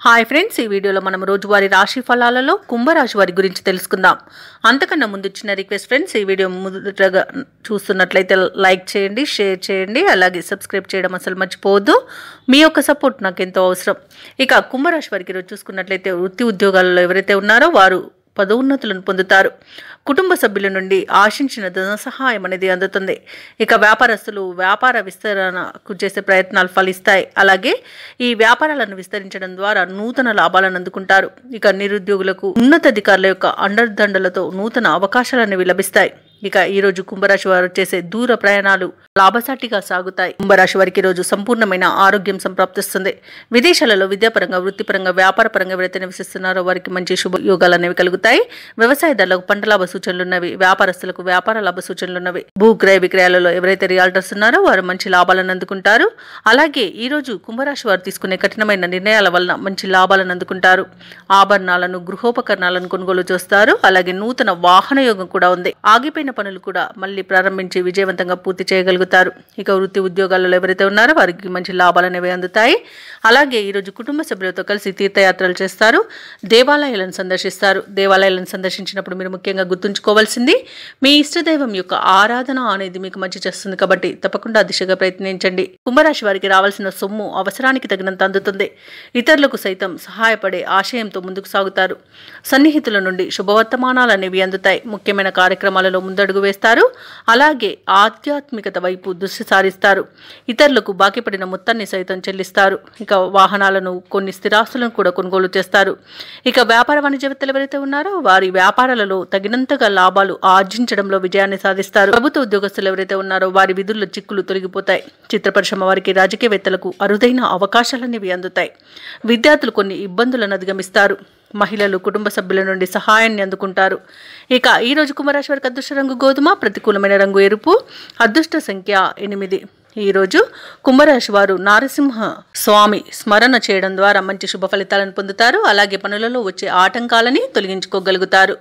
Hi friends, ఈ వీడియోలో మనం రోజువారీ రాశి ఫలాలలో కుంభరాశి వారి గురించి తెలుసుకుందాం. అంతకన్నా ముందు చిన్న రిక్వెస్ట్ ఫ్రెండ్స్, ఈ వీడియో మొదటగా చూస్తున్నట్లయితే లైక్ చేయండి, షేర్ చేయండి, అలాగే సబ్స్క్రైబ్ చేయడం అసలు మర్చిపోవద్దు. మీ యొక్క సపోర్ట్ నాకు ఎంతో అవసరం. ఇక కుంభరాశి వారికి ఈరోజు చూసుకున్నట్లయితే వృత్తి ఉద్యోగాలలో ఎవరైతే ఉన్నారో వారు పదోన్నతులను పొందుతారు. కుటుంబ సభ్యుల నుండి ఆశించిన ధన సహాయం అనేది అందుతుంది. ఇక వ్యాపారస్తులు వ్యాపార విస్తరణకు చేసే ప్రయత్నాలు ఫలిస్తాయి. అలాగే ఈ వ్యాపారాలను విస్తరించడం ద్వారా నూతన లాభాలను అందుకుంటారు. ఇక నిరుద్యోగులకు ఉన్నతాధికారుల యొక్క అండదండలతో నూతన అవకాశాలు లభిస్తాయి. ఇక ఈ రోజు కుంభరాశి వారు చేసే దూర ప్రయాణాలు లాభసాటిగా సాగుతాయి. కుంభరాశి వారికి రోజు సంపూర్ణమైన ఆరోగ్యం సంప్రాప్తిస్తుంది. విదేశాలలో విద్యాపరంగా, వృత్తిపరంగా, వ్యాపారపరంగా ఎవరైతే నివసిస్తున్నారో వారికి మంచి శుభయోగాలు అనేవి కలుగుతాయి. వ్యవసాయదారులకు పంట లాభ సూచనలున్నవి, వ్యాపారస్తులకు వ్యాపార లాభ సూచనలున్నవి. భూక్రయ విక్రయాలలో ఎవరైతే రియాల్టర్స్ ఉన్నారో వారు మంచి లాభాలను అందుకుంటారు. అలాగే ఈ రోజు కుంభరాశి వారు తీసుకునే కఠినమైన నిర్ణయాల వలన మంచి లాభాలను అందుకుంటారు. ఆభరణాలను, గృహోపకరణాలను కొనుగోలు చేస్తారు. అలాగే నూతన వాహన యోగం కూడా ఉంది. ఆగిపోయిన పనులు కూడా మళ్ళీ ప్రారంభించి విజయవంతంగా పూర్తి చేయగలుగుతారు. ఇక వృత్తి ఉద్యోగాలలో ఎవరైతే ఉన్నారో వారికి మంచి లాభాలు అనేవి అందుతాయి. అలాగే ఈరోజు కుటుంబ సభ్యులతో కలిసి తీర్థయాత్రలు చేస్తారు. దేవాలయాలను సందర్శిస్తారు. దేవాలయాలను సందర్శించినప్పుడు మీరు ముఖ్యంగా గుర్తుంచుకోవాల్సింది మీ ఇష్టదైవం యొక్క ఆరాధన అనేది మీకు మంచి చేస్తుంది. కాబట్టి తప్పకుండా దిశగా ప్రయత్నించండి. కుంభరాశి వారికి రావాల్సిన సొమ్ము అవసరానికి తగినంత అందుతుంది. ఇతరులకు సైతం సహాయపడే ఆశయంతో ముందుకు సాగుతారు. సన్నిహితుల నుండి శుభవర్తమానాలు అనేవి అందుతాయి. ముఖ్యమైన కార్యక్రమాలలో ముందడుగు వేస్తారు. అలాగే ఆధ్యాత్మికత వైపు దృష్టి సారిస్తారు. ఇతరులకు బాకీ పడిన మొత్తాన్ని సైతం చెల్లిస్తారు. ఇక వాహనాలను, కొన్ని స్థిరాస్తులను కూడా కొనుగోలు చేస్తారు. ఇక వ్యాపార వాణిజ్యవేత్తలు ఎవరైతే ఉన్నారో వారి వ్యాపారాలలో తగినంతగా లాభాలు ఆర్జించడంలో విజయాన్ని సాధిస్తారు. ప్రభుత్వ ఉద్యోగస్తులు ఎవరైతే ఉన్నారో వారి విధుల్లో చిక్కులు తొలగిపోతాయి. చిత్ర పరిశ్రమ వారికి, రాజకీయవేత్తలకు అరుదైన అవకాశాలనేవి అందుతాయి. విద్యార్థులు కొన్ని ఇబ్బందులను అధిగమిస్తారు. మహిళలు కుటుంబ సభ్యుల నుండి సహాయాన్ని అందుకుంటారు. ఇక ఈ రోజు కుంభరాశి వారికి అదృష్ట రంగు గోధుమ, ప్రతికూలమైన రంగు ఎరుపు, అదృష్ట సంఖ్య 8. ఈరోజు కుంభరాశి వారు నారసింహ స్వామి స్మరణ చేయడం ద్వారా మంచి శుభ ఫలితాలను పొందుతారు. అలాగే పనులలో వచ్చే ఆటంకాలని తొలగించుకోగలుగుతారు.